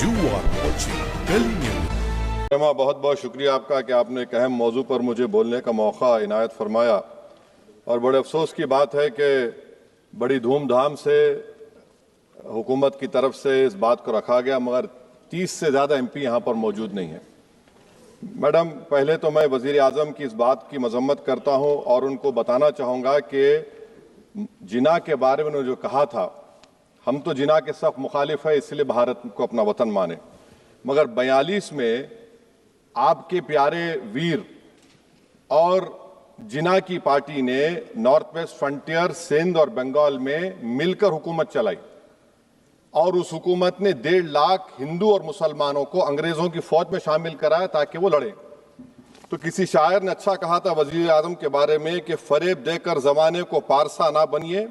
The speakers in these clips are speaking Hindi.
You are watching Delhi News. बहुत बहुत शुक्रिया आपका कि आपने एक अहम मौजू पर मुझे बोलने का मौका इनायत फरमाया। और बड़े अफसोस की बात है कि बड़ी धूमधाम से हुकूमत की तरफ से इस बात को रखा गया, मगर 30 से ज़्यादा MP यहाँ पर मौजूद नहीं हैं। मैडम, पहले तो मैं वज़ीर आज़म की इस बात की मजम्मत करता हूँ और उनको बताना चाहूँगा कि जिना के बारे में उन्होंने जो कहा था, हम तो जिना के सख्त मुखालिफ है, इसलिए भारत को अपना वतन माने, मगर 42 में आपके प्यारे वीर और जिना की पार्टी ने नॉर्थ वेस्ट फ्रंटियर, सिंध और बंगाल में मिलकर हुकूमत चलाई और उस हुकूमत ने 1.5 लाख हिंदू और मुसलमानों को अंग्रेजों की फौज में शामिल कराया ताकि वो लड़े। तो किसी शायर ने अच्छा कहा था वजीर आजम के बारे में कि फरेब देकर जमाने को पारसा ना बनिए,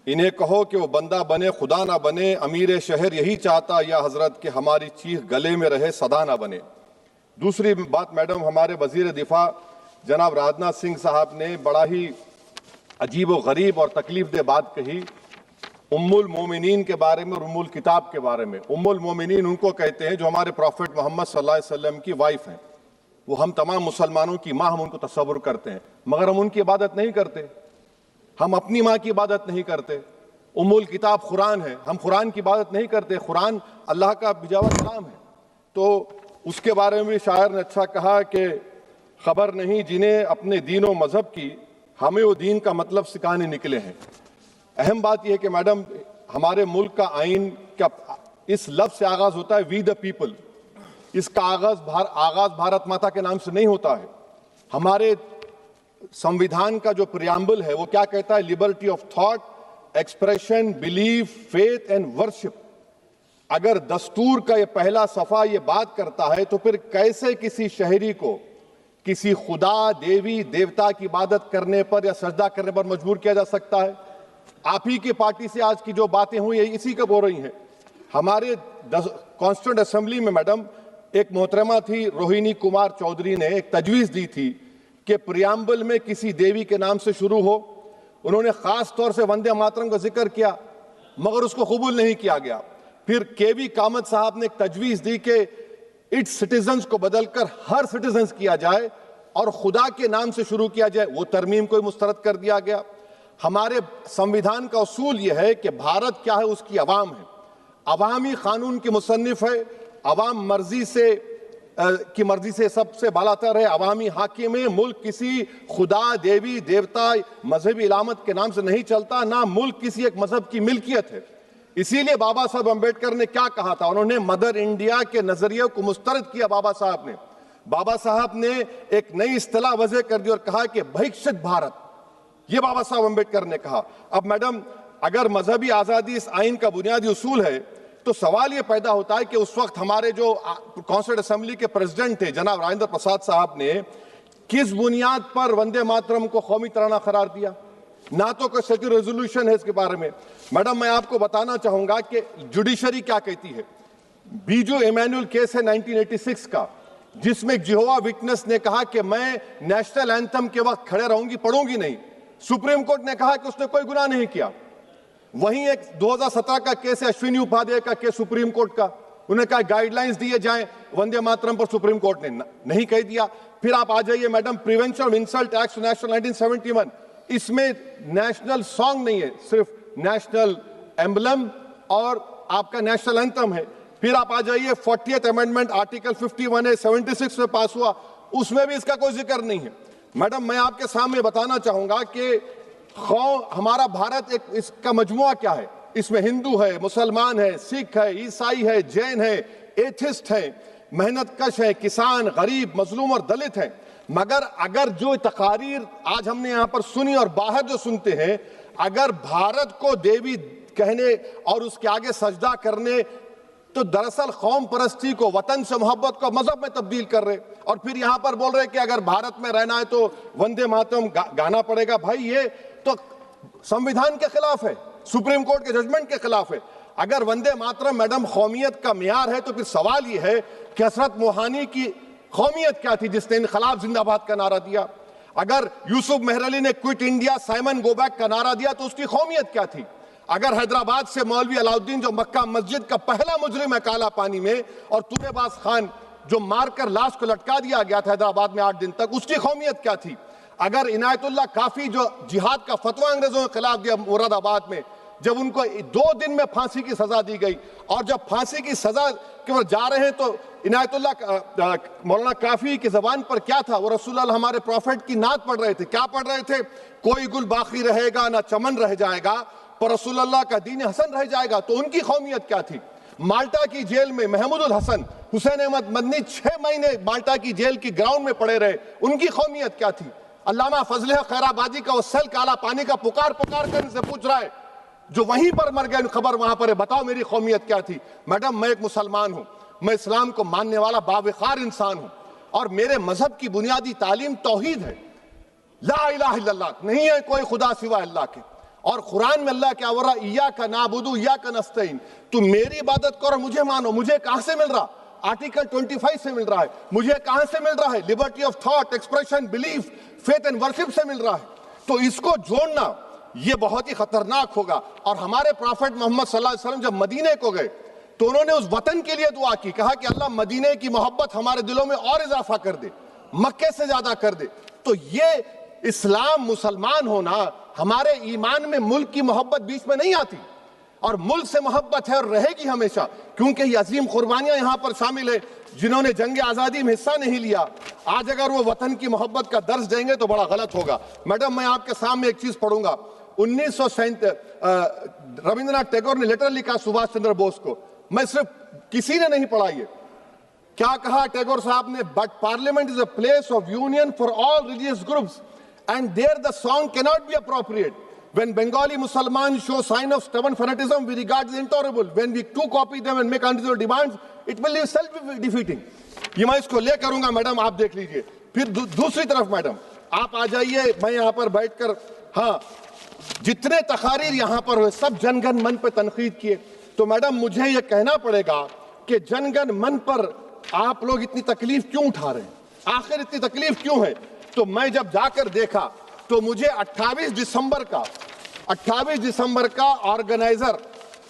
इन्हें कहो कि वो बंदा बने खुदा ना बने, अमीर शहर यही चाहता या हजरत कि हमारी चीख गले में रहे सदा ना बने। दूसरी बात मैडम, हमारे वजीर दिफा जनाब राजनाथ सिंह साहब ने बड़ा ही अजीब व गरीब और तकलीफ दे बात कही उम्मुल मोमिनीन के बारे में और उम्मुल किताब के बारे में। उम्मुल मोमिनीन उनको कहते हैं जो हमारे प्रॉफिट मोहम्मद सल्लल्लाहु अलैहि वसल्लम की वाइफ हैं, वो हम तमाम मुसलमानों की माँ, हम उनको तस्वुर करते हैं, मगर हम उनकी इबादत नहीं करते, हम अपनी माँ की इबादत नहीं करते। उम्मुल किताब कुरान है, हम कुरान की इबादत नहीं करते, कुरान अल्लाह का भिजावा कलाम है। तो उसके बारे में भी शायर ने अच्छा कहा कि खबर नहीं जिन्हें अपने दीन व मजहब की, हमें वो दीन का मतलब सिखाने निकले हैं। अहम बात यह है कि मैडम, हमारे मुल्क का आइन क्या इस लफ्ज से आगाज होता है, वी द पीपल। इसका आगाज भारत माता के नाम से नहीं होता है। हमारे संविधान का जो प्रियम्बल है वो क्या कहता है? Liberty of thought, expression, belief, faith and worship. अगर दस्तूर का ये पहला सफा ये बात करता है तो फिर कैसे किसी शहरी को किसी खुदा, देवी, देवता की इबादत करने पर या सजदा करने पर मजबूर किया जा सकता है? आप ही की पार्टी से आज की जो बातें हुई इसी कब हो रही हैं। हमारे कॉन्स्टिट्यूंट असेंबली में मैडम एक मोहतरमा थी रोहिणी कुमार चौधरी ने एक तजवीज दी थी कि प्रियम्बल में किसी देवी के नाम से शुरू हो। उन्होंने खास तौर से वंदे मातरम का जिक्र किया, मगर उसको कबूल नहीं किया गया। फिर केवी कामत साहब ने एक तजवीज दी कि इट्स सिटीजन्स को बदलकर हर सिटीजन्स किया जाए और खुदा के नाम से शुरू किया जाए, वो तरमीम को मुस्तरद कर दिया गया। हमारे संविधान का उसूल यह है कि भारत क्या है, उसकी अवाम है, अवामी कानून की मुसन्निफ है, अवाम मर्जी से सबसे बालातर है, अवामी हाकिम है। मुल्क किसी खुदा, देवी, देवता, मजहबी इलामत के नाम से नहीं चलता, ना मुल्क किसी एक मजहब की मिल्कियत है। इसीलिए बाबा साहब अम्बेडकर ने क्या कहा था, उन्होंने मदर इंडिया के नजरिए को मुस्तरद किया। बाबा साहब ने एक नई इस्तिलाह वजह कर दी और कहा कि भिक्षित भारत, ये बाबा साहब अम्बेडकर ने कहा। अब मैडम, अगर मजहबी आजादी इस आइन का बुनियादी उसूल है तो सवाल यह पैदा होता है कि उस वक्त हमारे जो कॉन्स्टिट्यूंट असेंबली के प्रेसिडेंट थे जनाब राजेंद्र प्रसाद साहब ने किस बुनियाद पर वंदे मातरम को कौमी तराना करार दिया? ना तो कोई सेक्यूर रेजोल्यूशन है इसके बारे में। मैडम, मैं आपको बताना चाहूंगा कि जुडिशरी क्या कहती है। बीजू इमैनुअल केस है 1986 का, जिसमें जिहोवा विटनेस ने कहा कि मैं नेशनल एंथम के वक्त खड़े रहूंगी, पढ़ूंगी नहीं। सुप्रीम कोर्ट ने कहा कि उसने कोई गुनाह नहीं किया। वहीं एक 2017 का केस है अश्विनी उपाध्याय का केस सुप्रीम कोर्ट का, उन्हें कहा गाइडलाइंस दिए जाएं वंदे मातरम पर, सुप्रीम कोर्ट ने नहीं कह दिया। फिर आप आ जाइए madam, prevention of insult act national 1971, इसमें नेशनल सॉन्ग नहीं है, सिर्फ नेशनल एम्बलम और आपका नेशनल एंथम है। फिर आप आ जाइए 40th अमेंडमेंट आर्टिकल 51 है, 76 में पास हुआ, उसमें भी इसका कोई जिक्र नहीं है। मैडम, मैं आपके सामने बताना चाहूंगा कि हमारा भारत एक इसका मजमुआ क्या है, इसमें हिंदू है, मुसलमान है, सिख है, ईसाई है, जैन है, एथिस्ट है, मेहनत कश है, किसान, गरीब, मजलूम और दलित है। मगर अगर जो तकारीर आज हमने यहां पर सुनी और बाहर जो सुनते हैं, अगर भारत को देवी कहने और उसके आगे सजदा करने, तो दरअसल कौम परस्ती को, वतन से मोहब्बत को मजहब में तब्दील कर रहे और फिर यहां पर बोल रहे कि अगर भारत में रहना है तो वंदे मातरम गाना पड़ेगा। भाई, ये तो संविधान के खिलाफ है, सुप्रीम कोर्ट के जजमेंट के खिलाफ है। अगर वंदे मातरम मैडम कौमियत का मियार है तो फिर सवाल यह है कि हसरत मोहानी की कौमियत क्या थी जिसने इनकलाब जिंदाबाद का नारा दिया? अगर यूसुफ मेहर अली ने quit India, Simon go back का नारा दिया तो उसकी कौमियत क्या थी? अगर हैदराबाद से मौलवी अलाउद्दीन जो मक्का मस्जिद का पहला मुजरिम है काला पानी में, और तूरेबाज खान जो मारकर लाश को लटका दिया गया था हैदराबाद में 8 दिन तक, उसकी कौमियत क्या थी? अगर इनायतुल्लाह काफी जो जिहाद का फतवा अंग्रेजों के खिलाफ दिया मुरादाबाद में, जब उनको 2 दिन में फांसी की सजा दी गई, और जब फांसी की सजा के ओर जा रहे हैं तो इनायतुल्लाह मौलाना काफी की जबान पर क्या था? वो रसूलुल्लाह हमारे प्रॉफिट की नात पढ़ रहे थे। क्या पढ़ रहे थे? कोई गुल बाकी रहेगा ना चमन रह जाएगा, पर रसूलुल्लाह का दीन हसन रह जाएगा। तो उनकी कौमियत क्या थी? माल्टा की जेल में महमूदुल हसन, हुसैन अहमद मदनी 6 महीने माल्टा की जेल की ग्राउंड में पड़े रहे, उनकी कौमियत क्या थी? अल्लामा फजल खैराबादी का वो सेल काला पानी का पुकार पुकार कर इनसे पूछ रहा है, जो वहीं पर मर गए, खबर वहां पर है, बताओ मेरी कौमियत क्या थी? मैडम, मैं एक मुसलमान हूं, मैं इस्लाम को मानने वाला बावकार इंसान हूं, और मेरे मजहब की बुनियादी तालीम तौहीद है, ला इलाहा इल्लल्लाह, नहीं है कोई खुदा सिवा अल्लाह के। और कुरान में अल्लाह क्या बोल रहा? इय्याका नाबुदु इय्याका नस्तईन, तुम मेरी इबादत करो, मुझे मानो। मुझे कहां से मिल रहा? आर्टिकल 25 से मिल रहा है। मुझे कहां से मिल रहा है? Liberty of thought, expression, belief, faith and worship से मिल रहा है। तो इसको जोड़ना ये बहुत ही खतरनाक होगा। और हमारे प्रॉफेट मोहम्मद सल्लल्लाहु अलैहि वसल्लम जब मदीने को गए तो उन्होंने उस वतन के लिए दुआ की, कहा कि अल्लाह मदीने की मोहब्बत हमारे दिलों में और इजाफा कर दे, मक्के से ज्यादा कर दे। तो ये इस्लाम, मुसलमान होना, हमारे ईमान में मुल्क की मोहब्बत बीच में नहीं आती, और मुल्क से मोहब्बत है और रहेगी हमेशा, क्योंकि ये अजीम कुर्बानियां यहां पर शामिल है जिन्होंने जंग आजादी में हिस्सा नहीं लिया। आज अगर वो वतन की मोहब्बत का दर्ज देंगे तो बड़ा गलत होगा। मैडम, मैं आपके सामने एक चीज पढ़ूंगा। 1937 रविंद्रनाथ टैगोर ने लेटर लिखा सुभाष चंद्र बोस को। मैं सिर्फ, किसी ने नहीं पढ़ा ये। क्या कहा टैगोर साहब ने? But parliament is a place of union for all religious groups and there the song cannot be appropriate. When Bengali Muslims show sign of stubborn fanatism, we regard it intolerable. When we too copy them and make unreasonable demands, it will be self-defeating. ये मैं इसको ले करूंगा मैडम, आप देख लीजिए। फिर दूसरी तरफ मैडम आप आ जाइए, मैं यहाँ पर बैठकर, हाँ, जितने तकारीर यहाँ पर हुए सब जनगण मन पर तनकीद किए। तो मैडम मुझे ये कहना पड़ेगा कि जनगण मन पर आप लोग इतनी तकलीफ क्यों उठा रहे हैं? आखिर इतनी तकलीफ क्यों है? तो मैं जब जाकर देखा तो मुझे 28 दिसंबर का ऑर्गेनाइजर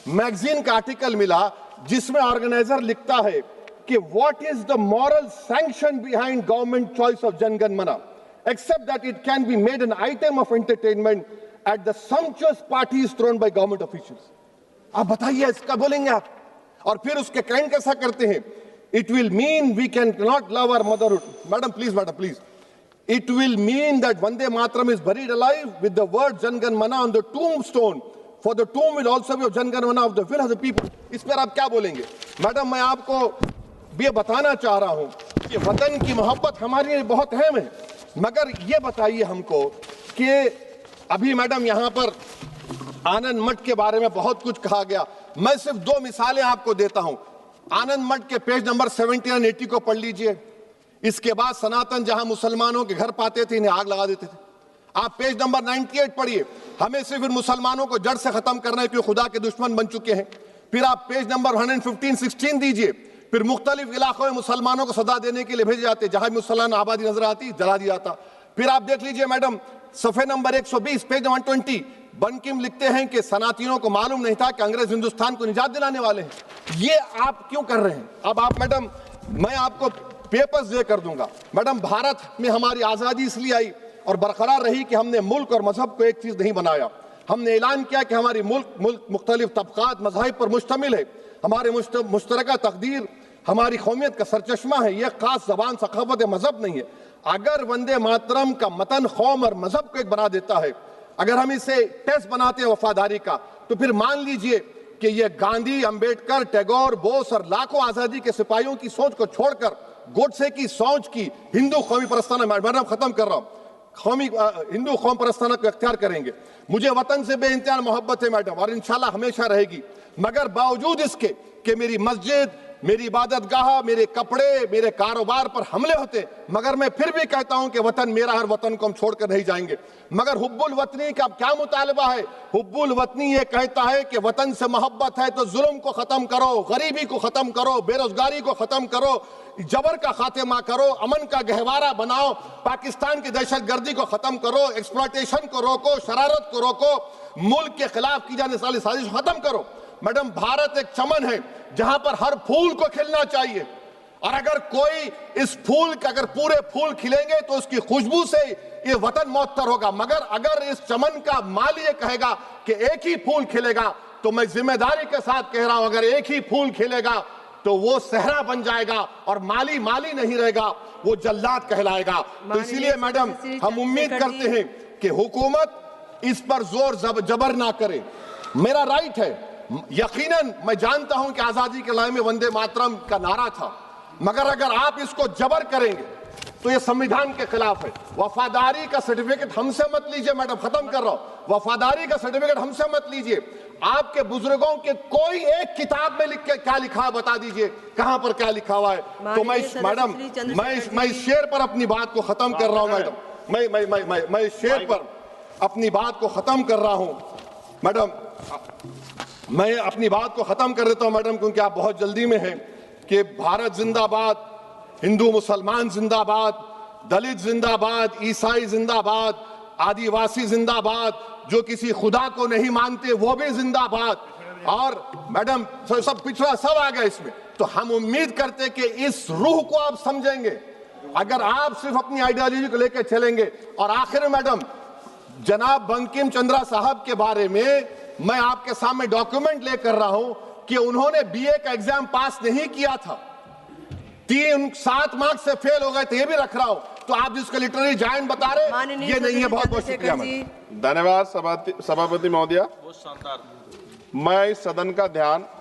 मैगजीन का आर्टिकल मिला, जिसमें ऑर्गेनाइजर लिखता है कि what is the moral sanction behind government choice of Janagana Mana, except that it can be made an item of entertainment at the sumptuous parties thrown by government officials. आप बताइए, इसका बोलेंगे आप? और फिर उसके काइंड कैसा करते हैं? It will mean we can not love our motherhood. Madam please, it will mean that Vande Mataram is buried alive with the word Jan Gan Mana on the tombstone, for the tomb will also be of Jan Gan Mana of the will of the people. इस पर आप क्या बोलेंगे? मैडम, मैं आपको ये बताना चाह रहा हूं कि वतन की मोहब्बत हमारे लिए बहुत अहम है, मगर ये बताइए हमको कि अभी मैडम यहाँ पर आनंद मठ के बारे में बहुत कुछ कहा गया। मैं सिर्फ 2 मिसालें आपको देता हूं। आनंद मठ के पेज नंबर 70 और 80 को पढ़ लीजिए। इसके बाद सनातन जहां मुसलमानों के घर पाते थे, इन्हें आग लगा देते थे। आप पेज नंबर 98 पढ़िए। हमें सिर्फ इन मुसलमानों को जड़ से खत्म करना है, क्योंकि खुदा के दुश्मन बन चुके हैं। फिर आप पेज नंबर 115-16 दीजिए। फिर मुख्तलिफ इलाकों में मुसलमानों को सदा देने के लिए भेजे जाते, जहां मुसलमान आबादी नजर आती जला दिया जाता। फिर आप देख लीजिए मैडम, सफे नंबर 120 पेज 120, बंकिम लिखते हैं कि सनातियों को मालूम नहीं था कि अंग्रेज हिंदुस्तान को निजात दिलाने वाले हैं। ये आप क्यों कर रहे हैं? अब आप मैडम, मैं आपको पेपर्स दे कर दूंगा। मैडम, भारत में हमारी आजादी इसलिए आई और बरकरार रही कि हमने मुल्क और मजहब को एक चीज नहीं बनाया। हमने ऐलान किया कि हमारी मुल्क मुख्तलिफ तबकात मज़ाहिब पर मुश्तमिल है। हमारे मुश्तरका तकदीर हमारी कौमियत का सरचश्मा है। यह खास जबान, सखावत, मजहब नहीं है। अगर वंदे मातरम का मतन कौम और मजहब को एक बना देता है, अगर हम इसे टेस्ट बनाते हैं वफादारी का, तो फिर मान लीजिए कि यह गांधी, अंबेडकर, टैगोर, बोस और लाखों आजादी के सिपाहियों की सोच को छोड़कर गोडसे की सोच की हिंदू कौमी परस्ताना, मैडम खत्म कर रहा हूं, हिंदू कौम परस्ताना को अख्तियार करेंगे। मुझे वतन से बेइंतहा मोहब्बत है मैडम, और इंशाल्लाह हमेशा रहेगी। मगर बावजूद इसके कि मेरी मस्जिद, मेरी इबादतगाह, मेरे कपड़े, मेरे कारोबार पर हमले होते, मगर मैं फिर भी कहता हूं कि वतन मेरा, हर वतन को हम छोड़कर नहीं जाएंगे। मगर हुब्बुल वतनी का क्या मुतालबा है? हुब्बुल वतनी ये कहता है कि वतन से मोहब्बत है तो जुल्म को खत्म करो, गरीबी को खत्म करो, बेरोजगारी को खत्म करो, जबर का खात्मा करो, अमन का गहवारा बनाओ, पाकिस्तान की दहशतगर्दी को खत्म करो, एक्सप्लॉयटेशन को रोको, शरारत को रोको, मुल्क के खिलाफ की जाने वाली साजिश खत्म करो। मैडम, भारत एक चमन है जहां पर हर फूल को खिलना चाहिए, और अगर कोई इस फूल के अगर पूरे फूल खिलेंगे तो उसकी खुशबू से ये वतन मुअत्तर होगा। मगर अगर इस चमन का माली ये कहेगा कि एक ही फूल खिलेगा, तो मैं जिम्मेदारी के साथ कह रहा हूं, अगर एक ही फूल खिलेगा तो वो सहरा बन जाएगा और माली माली नहीं रहेगा, वो जल्लाद कहलाएगा। तो इसीलिए मैडम, हम उम्मीद करते हैं कि हुकूमत इस पर जोर जबर ना करे। मेरा राइट है, यकीनन मैं जानता हूं कि आजादी के लड़ाई में वंदे मातरम का नारा था, मगर अगर आप इसको जबर करेंगे तो ये संविधान के खिलाफ है। वफादारी का सर्टिफिकेट हमसे मत लीजिए मैडम, खत्म कर रहा हूं, वफादारी का सर्टिफिकेट हमसे मत लीजिए। आपके बुजुर्गों के कोई एक किताब में लिख के क्या लिखा है बता दीजिए, कहां पर क्या लिखा हुआ है। तो मैं मैडम, मैं इस शेर पर अपनी बात को खत्म कर रहा हूं मैडम, मैं इस शेर पर अपनी बात को खत्म कर रहा हूं मैडम, मैं अपनी बात को खत्म कर देता हूं मैडम, क्योंकि आप बहुत जल्दी में हैं। कि भारत जिंदाबाद, हिंदू मुसलमान जिंदाबाद, दलित जिंदाबाद, ईसाई जिंदाबाद, आदिवासी जिंदाबाद, जो किसी खुदा को नहीं मानते वो भी जिंदाबाद, और मैडम सब पिछड़ा सब आ गया इसमें। तो हम उम्मीद करते कि इस रूह को आप समझेंगे, अगर आप सिर्फ अपनी आइडियोलॉजी को लेकर चलेंगे। और आखिर में मैडम, जनाब बंकिम चंद्रा साहब के बारे में मैं आपके सामने डॉक्यूमेंट लेकर रहा हूं कि उन्होंने बीए का एग्जाम पास नहीं किया था, 7 मार्क्स से फेल हो गए थे, ये भी रख रहा हूं। तो आप जिसको लिटरेरी जायंट बता रहे, ये नहीं है। बहुत बहुत शुक्रिया। धन्यवाद सभापति महोदया। मैं इस सदन का ध्यान